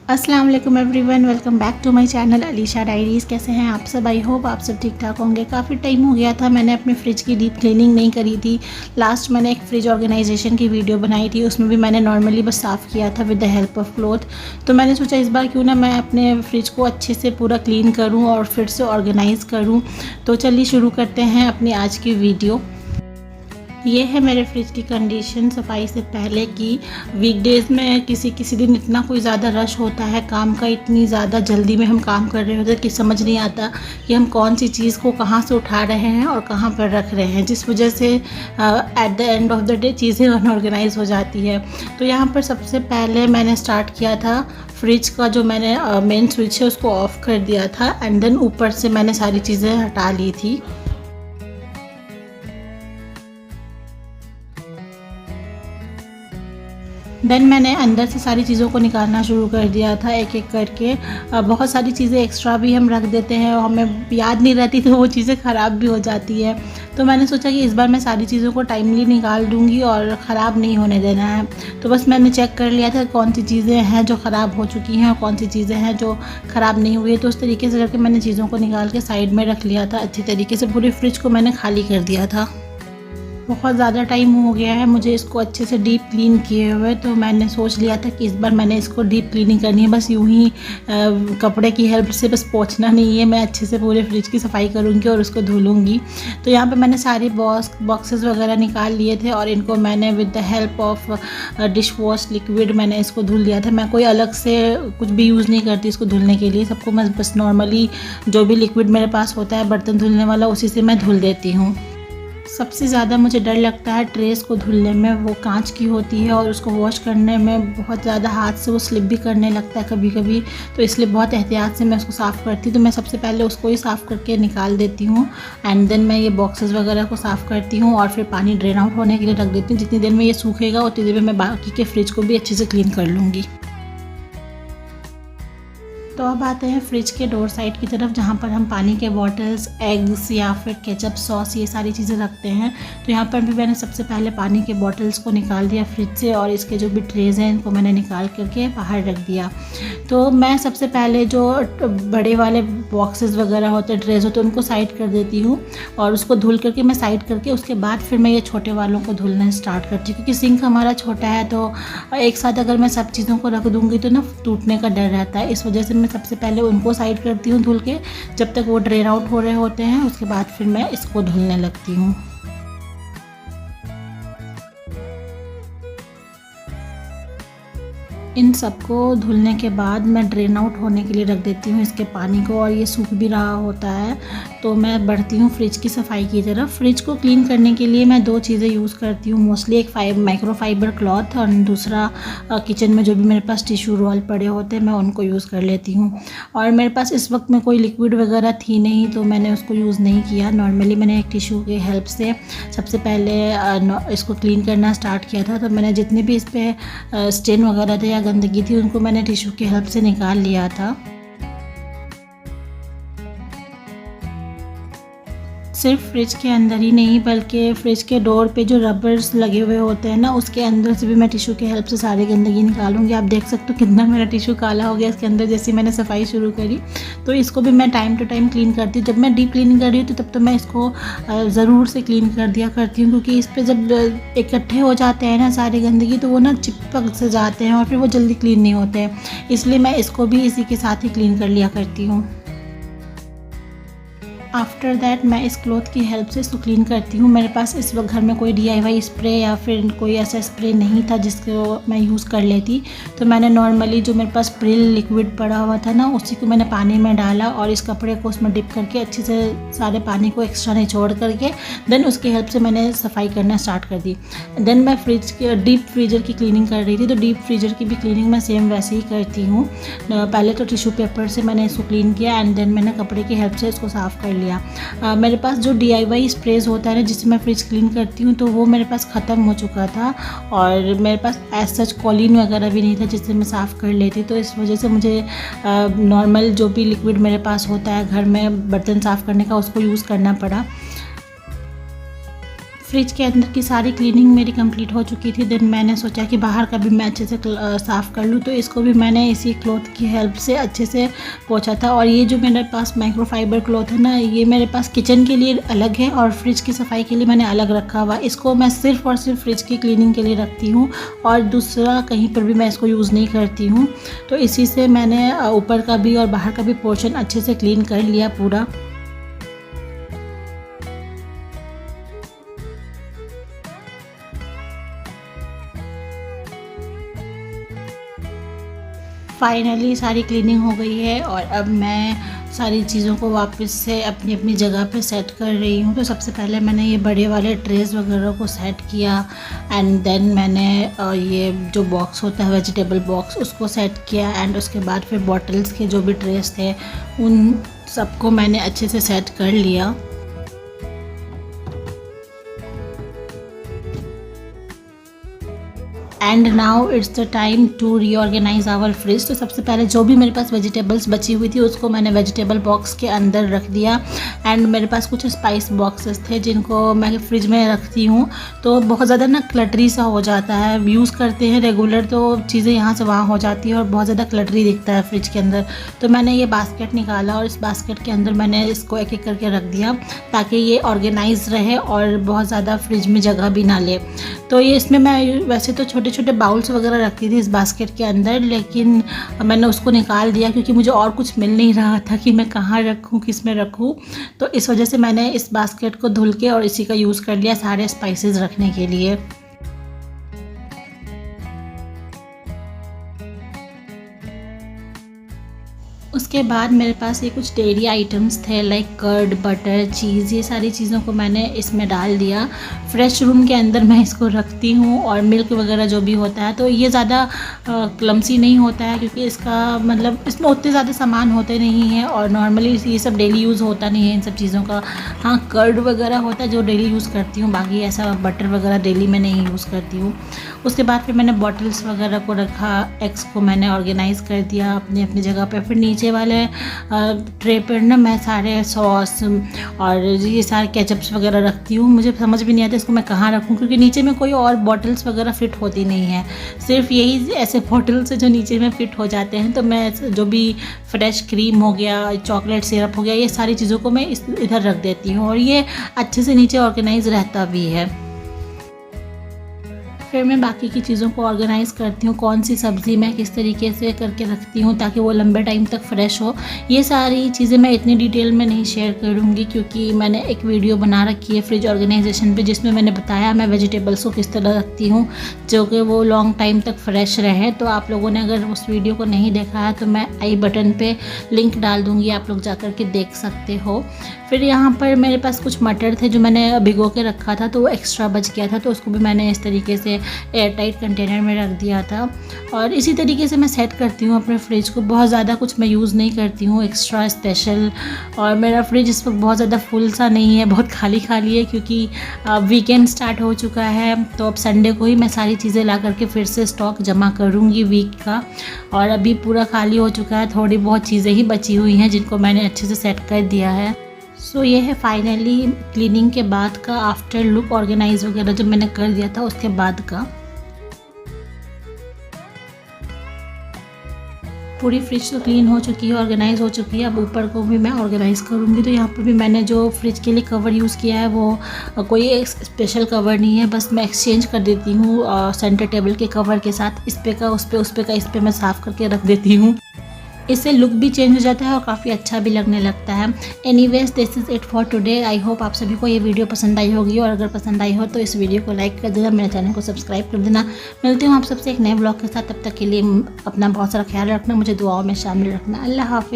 अस्सलाम वालेकुम everyone, welcome back to my channel Alisha diaries. कैसे हैं आप सब? आई होप आप सब ठीक ठाक होंगे। काफ़ी टाइम हो गया था मैंने अपने फ्रिज की डीप क्लीनिंग नहीं करी थी। लास्ट मैंने एक फ्रिज ऑर्गेनाइजेशन की वीडियो बनाई थी, उसमें भी मैंने नॉर्मली बस साफ़ किया था with the help of cloth. तो मैंने सोचा इस बार क्यों ना मैं अपने फ्रिज को अच्छे से पूरा क्लीन करूँ और फिर से ऑर्गेनाइज़ करूँ। तो चलिए शुरू करते हैं अपनी आज की वीडियो। ये है मेरे फ्रिज की कंडीशन सफाई से पहले की। वीकडेज़ में किसी दिन इतना कोई ज़्यादा रश होता है काम का, इतनी ज़्यादा जल्दी में हम काम कर रहे होते हैं कि समझ नहीं आता कि हम कौन सी चीज़ को कहाँ से उठा रहे हैं और कहाँ पर रख रहे हैं, जिस वजह से at the end of the day चीज़ें अनऑर्गेनाइज हो जाती है। तो यहाँ पर सबसे पहले मैंने स्टार्ट किया था फ्रिज का जो मैंने मेन स्विच है उसको ऑफ़ कर दिया था एंड देन ऊपर से मैंने सारी चीज़ें हटा ली थी। देन मैंने अंदर से सारी चीज़ों को निकालना शुरू कर दिया था एक एक करके। बहुत सारी चीज़ें एक्स्ट्रा भी हम रख देते हैं और हमें याद नहीं रहती तो वो चीज़ें ख़राब भी हो जाती है। तो मैंने सोचा कि इस बार मैं सारी चीज़ों को टाइमली निकाल दूँगी और ख़राब नहीं होने देना है। तो बस मैंने चेक कर लिया था कौन सी चीज़ें हैं जो ख़राब हो चुकी हैं और कौन सी चीज़ें हैं जो ख़राब नहीं हुई है। तो उस तरीके से करके मैंने चीज़ों को निकाल के साइड में रख लिया था। अच्छी तरीके से पूरे फ्रिज को मैंने खाली कर दिया था। बहुत ज़्यादा टाइम हो गया है मुझे इसको अच्छे से डीप क्लीन किए हुए, तो मैंने सोच लिया था कि इस बार मैंने इसको डीप क्लीनिंग करनी है। बस यूं ही कपड़े की हेल्प से बस पोंछना नहीं है, मैं अच्छे से पूरे फ्रिज की सफाई करूँगी और उसको धुलूँगी। तो यहाँ पे मैंने सारे बॉक्सेस वगैरह निकाल लिए थे और इनको मैंने with the help of dish wash liquid मैंने इसको धुल दिया था। मैं कोई अलग से कुछ भी यूज़ नहीं करती इसको धुलने के लिए, सबको मैं बस नॉर्मली जो भी लिक्विड मेरे पास होता है बर्तन धुलने वाला उसी से मैं धुल देती हूँ। सबसे ज़्यादा मुझे डर लगता है ट्रेस को धुलने में, वो कांच की होती है और उसको वॉश करने में बहुत ज़्यादा हाथ से वो स्लिप भी करने लगता है कभी कभी, तो इसलिए बहुत एहतियात से मैं उसको साफ़ करती हूँ। तो मैं सबसे पहले उसको ही साफ़ करके निकाल देती हूँ एंड देन मैं ये बॉक्सेस वगैरह को साफ़ करती हूँ और फिर पानी ड्रेन आउट होने के लिए रख देती हूँ। जितनी देर में ये सूखेगा उतनी देर में मैं बाकी के फ्रिज को भी अच्छे से क्लीन कर लूँगी। तो अब आते हैं फ्रिज के डोर साइड की तरफ, जहाँ पर हम पानी के बॉटल्स, एग्स या फिर केचप, सॉस ये सारी चीज़ें रखते हैं। तो यहाँ पर भी मैंने सबसे पहले पानी के बॉटल्स को निकाल दिया फ्रिज से और इसके जो भी ट्रेज़ हैं इनको मैंने निकाल करके बाहर रख दिया। तो मैं सबसे पहले जो बड़े वाले बॉक्सेस वगैरह होते हैं, ट्रेज़ होते हैं, उनको साइड कर देती हूँ और उसको धुल करके मैं साइड करके उसके बाद फिर मैं ये छोटे वालों को धुलना स्टार्ट करती हूँ, क्योंकि सिंक हमारा छोटा है तो एक साथ अगर मैं सब चीज़ों को रख दूँगी तो ना टूटने का डर रहता है। इस वजह से सबसे पहले उनको साइड करती हूँ धुल के, जब तक वो ड्रेन आउट हो रहे होते हैं उसके बाद फिर मैं इसको धुलने लगती हूँ। इन सबको धुलने के बाद मैं ड्रेन आउट होने के लिए रख देती हूँ इसके पानी को, और ये सूख भी रहा होता है। तो मैं बढ़ती हूँ फ्रिज की सफाई की तरफ। फ्रिज को क्लीन करने के लिए मैं दो चीज़ें यूज़ करती हूँ मोस्टली, एक माइक्रोफाइबर क्लॉथ और दूसरा किचन में जो भी मेरे पास टिश्यू रोल पड़े होते हैं मैं उनको यूज़ कर लेती हूँ। और मेरे पास इस वक्त में कोई लिक्विड वगैरह थी नहीं तो मैंने उसको यूज़ नहीं किया। नॉर्मली मैंने एक टिश्यू की हेल्प से सबसे पहले इसको क्लीन करना स्टार्ट किया था। तो मैंने जितने भी इस पर स्टेन वगैरह थे या गंदगी थी उनको मैंने टिश्यू की हेल्प से निकाल लिया था। सिर्फ फ्रिज के अंदर ही नहीं बल्कि फ्रिज के डोर पे जो रबर्स लगे हुए होते हैं ना उसके अंदर से भी मैं टिश्यू की हेल्प से सारी गंदगी निकालूंगी। आप देख सकते हो कितना मेरा टिश्यू काला हो गया इसके अंदर जैसे मैंने सफाई शुरू करी। तो इसको भी मैं टाइम टू टाइम क्लीन करती हूँ। जब मैं डीप क्लीनिंग कर रही हूँ तो तब तो मैं इसको ज़रूर से क्लीन कर दिया करती हूँ, क्योंकि इस पर जब इकट्ठे हो जाते हैं ना सारी गंदगी तो वो ना चिपक से जाते हैं और फिर वो जल्दी क्लीन नहीं होते हैं, इसलिए मैं इसको भी इसी के साथ ही क्लीन कर लिया करती हूँ। आफ्टर दैट मैं इस क्लॉथ की हेल्प से इसको क्लीन करती हूँ। मेरे पास इस वक्त घर में कोई DIY स्प्रे या फिर कोई ऐसा स्प्रे नहीं था जिसको मैं यूज़ कर लेती, तो मैंने नॉर्मली जो मेरे पास प्रिल लिक्विड पड़ा हुआ था ना उसी को मैंने पानी में डाला और इस कपड़े को उसमें डिप करके अच्छे से सारे पानी को एक्स्ट्रा निचोड़ करके देन उसकी हेल्प से मैंने सफाई करना स्टार्ट कर दी। देन मैं फ्रिज के डीप फ्रीजर की क्लीनिंग कर रही थी, तो डीप फ्रीजर की भी क्लीनिंग मैं सेम वैसे ही करती हूँ। पहले तो टिश्यू पेपर से मैंने इसको क्लीन किया एंड देन मैंने कपड़े की हेल्प से इसको साफ़ कर लिया। मेरे पास जो DIY स्प्रेज होता है ना जिससे मैं फ्रिज क्लीन करती हूँ तो वो मेरे पास ख़त्म हो चुका था और मेरे पास एज सच कॉलिन वगैरह भी नहीं था जिससे मैं साफ़ कर लेती। तो इस वजह से मुझे नॉर्मल जो भी लिक्विड मेरे पास होता है घर में बर्तन साफ़ करने का उसको यूज़ करना पड़ा। फ्रिज के अंदर की सारी क्लीनिंग मेरी कंप्लीट हो चुकी थी। देन मैंने सोचा कि बाहर का भी मैं अच्छे से साफ़ कर लूँ, तो इसको भी मैंने इसी क्लॉथ की हेल्प से अच्छे से पोंछा था। और ये जो मेरे पास माइक्रोफाइबर क्लॉथ है ना, ये मेरे पास किचन के लिए अलग है और फ्रिज की सफाई के लिए मैंने अलग रखा हुआ। इसको मैं सिर्फ़ और सिर्फ फ्रिज की क्लीनिंग के लिए रखती हूँ और दूसरा कहीं पर भी मैं इसको यूज़ नहीं करती हूँ। तो इसी से मैंने ऊपर का भी और बाहर का भी पोर्शन अच्छे से क्लीन कर लिया पूरा। फाइनली सारी क्लीनिंग हो गई है और अब मैं सारी चीज़ों को वापस से अपनी अपनी जगह पे सेट कर रही हूँ। तो सबसे पहले मैंने ये बड़े वाले ट्रेस वगैरह को सेट किया एंड देन मैंने ये जो बॉक्स होता है वेजिटेबल बॉक्स उसको सेट किया एंड उसके बाद फिर बॉटल्स के जो भी ट्रेस थे उन सबको मैंने अच्छे से सेट कर लिया। And now it's the time to reorganise our fridge. तो सबसे पहले जो भी मेरे पास वेजिटेबल्स बची हुई थी उसको मैंने वेजिटेबल बॉक्स के अंदर रख दिया एंड मेरे पास कुछ स्पाइस बॉक्सेस थे जिनको मैं फ्रिज में रखती हूँ। तो बहुत ज़्यादा ना क्लटरी सा हो जाता है, यूज़ करते हैं रेगुलर तो चीज़ें यहाँ से वहाँ हो जाती है और बहुत ज़्यादा क्लटरी दिखता है फ्रिज के अंदर। तो मैंने ये बास्केट निकाला और इस बास्केट के अंदर मैंने इसको एक एक करके रख दिया ताकि ये ऑर्गेनाइज रहे और बहुत ज़्यादा फ्रिज में जगह भी ना ले। तो ये इसमें मैं वैसे तो छोटे छोटे बाउल्स वगैरह रखती थी इस बास्केट के अंदर, लेकिन मैंने उसको निकाल दिया क्योंकि मुझे और कुछ मिल नहीं रहा था कि मैं कहाँ रखूँ, किस में रखूँ। तो इस वजह से मैंने इस बास्केट को धुल के और इसी का यूज़ कर लिया सारे स्पाइसेस रखने के लिए। उसके बाद मेरे पास ये कुछ डेयरी आइटम्स थे लाइक कर्ड, बटर, चीज़, ये सारी चीज़ों को मैंने इसमें डाल दिया। फ्रेश रूम के अंदर मैं इसको रखती हूँ और मिल्क वगैरह जो भी होता है तो ये ज़्यादा क्लमसी नहीं होता है क्योंकि इसका मतलब इसमें उतने ज़्यादा सामान होते नहीं हैं और नॉर्मली ये सब डेली यूज़ होता नहीं है इन सब चीज़ों का। हाँ, कर्ड वगैरह होता है जो डेली यूज़ करती हूँ, बाकी ऐसा बटर वगैरह डेली में नहीं यूज़ करती हूँ। उसके बाद फिर मैंने बॉटल्स वगैरह को रखा, एग्स को मैंने ऑर्गेनाइज़ कर दिया अपनी अपनी जगह पर। फिर नीचे वाले ट्रे पर ना मैं सारे सॉस और ये सारे केचप्स वगैरह रखती हूँ। मुझे समझ भी नहीं आता इसको मैं कहाँ रखूँ क्योंकि नीचे में कोई और बॉटल्स वगैरह फ़िट होती नहीं है, सिर्फ यही ऐसे बॉटल्स जो नीचे में फ़िट हो जाते हैं। तो मैं जो भी फ्रेश क्रीम हो गया, चॉकलेट सिरप हो गया, ये सारी चीज़ों को मैं इधर रख देती हूँ और ये अच्छे से नीचे ऑर्गेनाइज रहता भी है। फिर मैं बाकी की चीज़ों को ऑर्गेनाइज़ करती हूँ, कौन सी सब्ज़ी मैं किस तरीके से करके रखती हूँ ताकि वो लंबे टाइम तक फ्रेश हो। ये सारी चीज़ें मैं इतनी डिटेल में नहीं शेयर करूँगी क्योंकि मैंने एक वीडियो बना रखी है फ्रिज ऑर्गेनाइजेशन पे जिसमें मैंने बताया मैं वेजिटेबल्स को किस तरह रखती हूँ जो कि वो लॉन्ग टाइम तक फ्रेश रहे। तो आप लोगों ने अगर उस वीडियो को नहीं देखा है तो मैं आई बटन पर लिंक डाल दूँगी, आप लोग जा कर के देख सकते हो। फिर यहाँ पर मेरे पास कुछ मटर थे जो मैंने भिगो के रखा था तो वो एक्स्ट्रा बच गया था, तो उसको भी मैंने इस तरीके से एयर टाइट कंटेनर में रख दिया था। और इसी तरीके से मैं सेट करती हूँ अपने फ्रिज को, बहुत ज़्यादा कुछ मैं यूज़ नहीं करती हूँ एक्स्ट्रा स्पेशल। और मेरा फ्रिज इस वक्त बहुत ज़्यादा फुल सा नहीं है, बहुत खाली खाली है क्योंकि वीकेंड स्टार्ट हो चुका है। तो अब संडे को ही मैं सारी चीज़ें ला करके फिर से स्टॉक जमा करूँगी वीक का, और अभी पूरा खाली हो चुका है, थोड़ी बहुत चीज़ें ही बची हुई हैं जिनको मैंने अच्छे से सेट कर दिया है। सो ये है फाइनली क्लीनिंग के बाद का आफ्टर लुक, ऑर्गेनाइज वगैरह जब मैंने कर दिया था उसके बाद का। पूरी फ्रिज तो क्लीन हो चुकी है, ऑर्गेनाइज हो चुकी है। अब ऊपर को भी मैं ऑर्गेनाइज़ करूँगी। तो यहाँ पर भी मैंने जो फ्रिज के लिए कवर यूज़ किया है वो कोई एक स्पेशल कवर नहीं है, बस मैं एक्सचेंज कर देती हूँ सेंटर टेबल के कवर के साथ। इस पे का उस पे का इस पे मैं साफ़ करके रख देती हूँ। इससे लुक भी चेंज हो जाता है और काफ़ी अच्छा भी लगने लगता है। Anyways this is it for today. I hope आप सभी को ये वीडियो पसंद आई होगी, और अगर पसंद आई हो तो इस वीडियो को लाइक कर देना, मेरे चैनल को सब्सक्राइब कर देना। मिलती हूँ आप सबसे एक नए ब्लॉग के साथ, तब तक के लिए अपना बहुत सारा ख्याल रखना, मुझे दुआओं में शामिल रखना। अल्लाह हाफिज़।